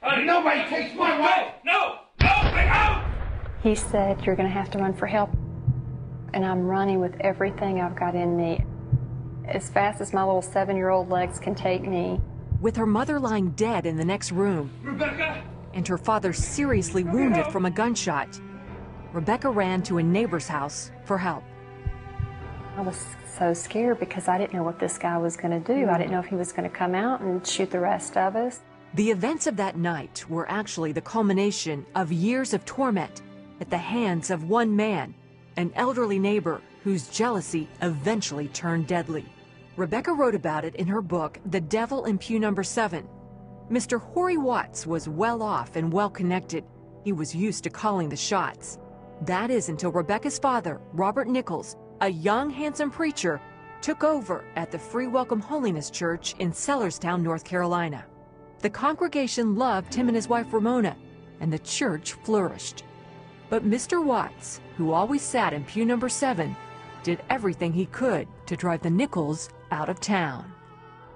Nobody takes my wife! No! Get out! He said, you're going to have to run for help. And I'm running with everything I've got in me, as fast as my little 7-year-old legs can take me. With her mother lying dead in the next room, Rebecca! and her father seriously wounded from a gunshot, Rebecca ran to a neighbor's house for help. I was so scared because I didn't know what this guy was going to do. I didn't know if he was going to come out and shoot the rest of us. The events of that night were actually the culmination of years of torment at the hands of one man, an elderly neighbor whose jealousy eventually turned deadly. Rebecca wrote about it in her book, The Devil in Pew Number 7. Mr. Horry Watts was well off and well connected. He was used to calling the shots. That is until Rebecca's father, Robert Nichols, a young, handsome preacher, took over at the Free Welcome Holiness Church in Sellerstown, North Carolina. The congregation loved him and his wife Ramona, and the church flourished. But Mr. Watts, who always sat in pew number 7, did everything he could to drive the Nichols out of town.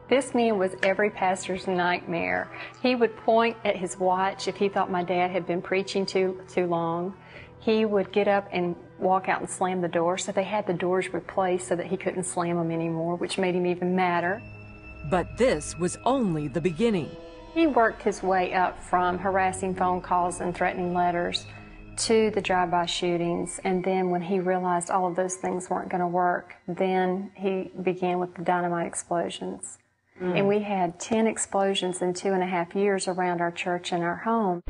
This man was every pastor's nightmare. He would point at his watch if he thought my dad had been preaching too long. He would get up and walk out and slam the door, so they had the doors replaced so that he couldn't slam them anymore, which made him even madder. But this was only the beginning. He worked his way up from harassing phone calls and threatening letters to the drive-by shootings, and then when he realized all of those things weren't going to work, then he began with the dynamite explosions. And we had 10 explosions in 2.5 years around our church and our home.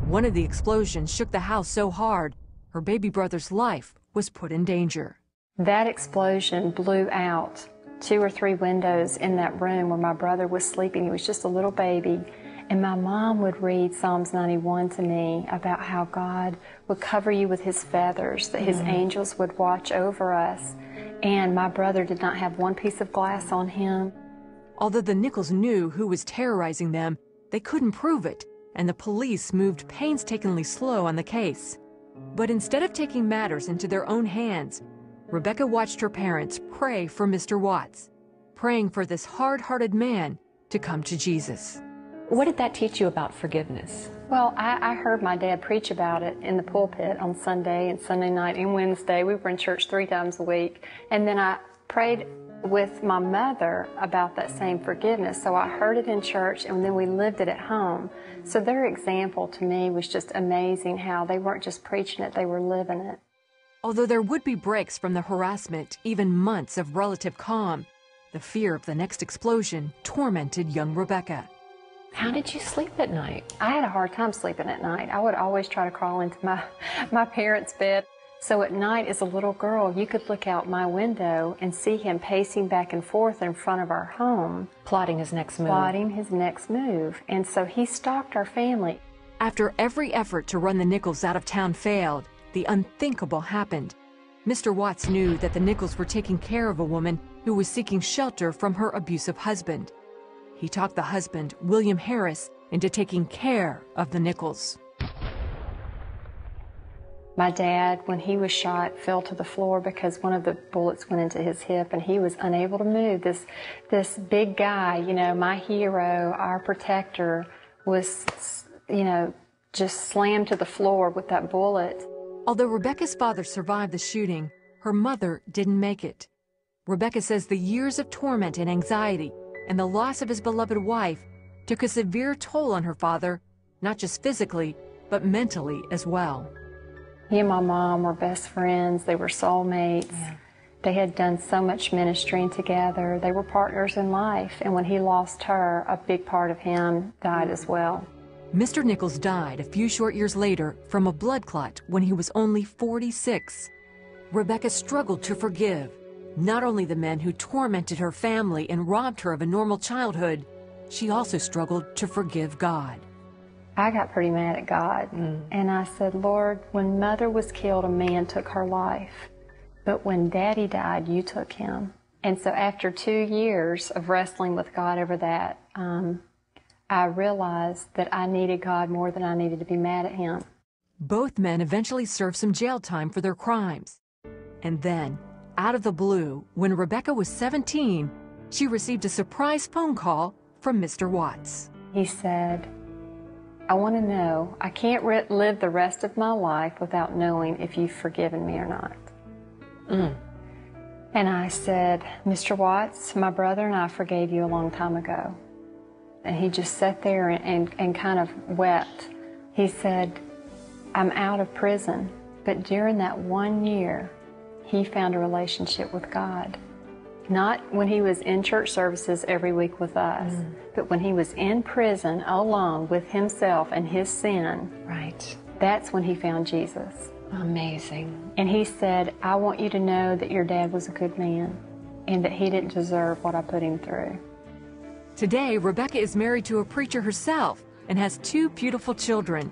One of the explosions shook the house so hard, her baby brother's life was put in danger. That explosion blew out 2 or 3 windows in that room where my brother was sleeping. He was just a little baby. And my mom would read Psalms 91 to me about how God would cover you with his feathers, that his angels would watch over us. And my brother did not have one piece of glass on him. Although the Nichols knew who was terrorizing them, they couldn't prove it, and the police moved painstakingly slow on the case. But instead of taking matters into their own hands, Rebecca watched her parents pray for Mr. Watts, praying for this hard-hearted man to come to Jesus. What did that teach you about forgiveness? Well, I heard my dad preach about it in the pulpit on Sunday and Sunday night and Wednesday. We were in church 3 times a week. And then I prayed with my mother about that same forgiveness. So I heard it in church, and then we lived it at home. So their example to me was just amazing, how they weren't just preaching it, they were living it. Although there would be breaks from the harassment, even months of relative calm, the fear of the next explosion tormented young Rebecca. How did you sleep at night? I had a hard time sleeping at night. I would always try to crawl into my parents' bed. So at night, as a little girl, you could look out my window and see him pacing back and forth in front of our home. Plotting his next move. Plotting his next move. And so he stalked our family. After every effort to run the Nichols out of town failed, the unthinkable happened. Mr. Watts knew that the Nichols were taking care of a woman who was seeking shelter from her abusive husband. He talked the husband, William Harris, into taking care of the Nichols. My dad, when he was shot, fell to the floor because one of the bullets went into his hip and he was unable to move. This big guy, you know, my hero, our protector, was, you know, just slammed to the floor with that bullet. Although Rebecca's father survived the shooting, her mother didn't make it. Rebecca says the years of torment and anxiety and the loss of his beloved wife took a severe toll on her father, not just physically, but mentally as well. He and my mom were best friends. They were soulmates. Yeah. They had done so much ministry together. They were partners in life. And when he lost her, a big part of him died as well. Mr. Nichols died a few short years later from a blood clot when he was only 46. Rebecca struggled to forgive not only the men who tormented her family and robbed her of a normal childhood, she also struggled to forgive God. I got pretty mad at God, and I said, Lord, when Mother was killed, a man took her life, but when Daddy died, you took him. And so after 2 years of wrestling with God over that, I realized that I needed God more than I needed to be mad at him. Both men eventually served some jail time for their crimes. And then, out of the blue, when Rebecca was 17, she received a surprise phone call from Mr. Watts. He said, I want to know. I can't live the rest of my life without knowing if you've forgiven me or not. And I said, Mr. Watts, my brother and I forgave you a long time ago. And he just sat there and kind of wept. He said, I'm out of prison, but during that 1 year, he found a relationship with God. Not when he was in church services every week with us, but when he was in prison alone with himself and his sin. Right. That's when he found Jesus. Amazing. And he said, I want you to know that your dad was a good man and that he didn't deserve what I put him through. Today, Rebecca is married to a preacher herself and has 2 beautiful children.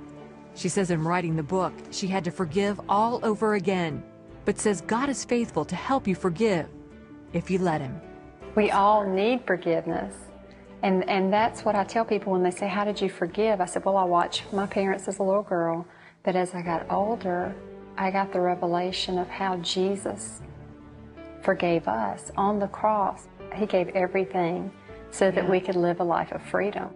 She says in writing the book, she had to forgive all over again, but says God is faithful to help you forgive if you let him. We all need forgiveness. And that's what I tell people when they say, how did you forgive? I said, well, I watched my parents as a little girl, but as I got older, I got the revelation of how Jesus forgave us on the cross. He gave everything so that we could live a life of freedom.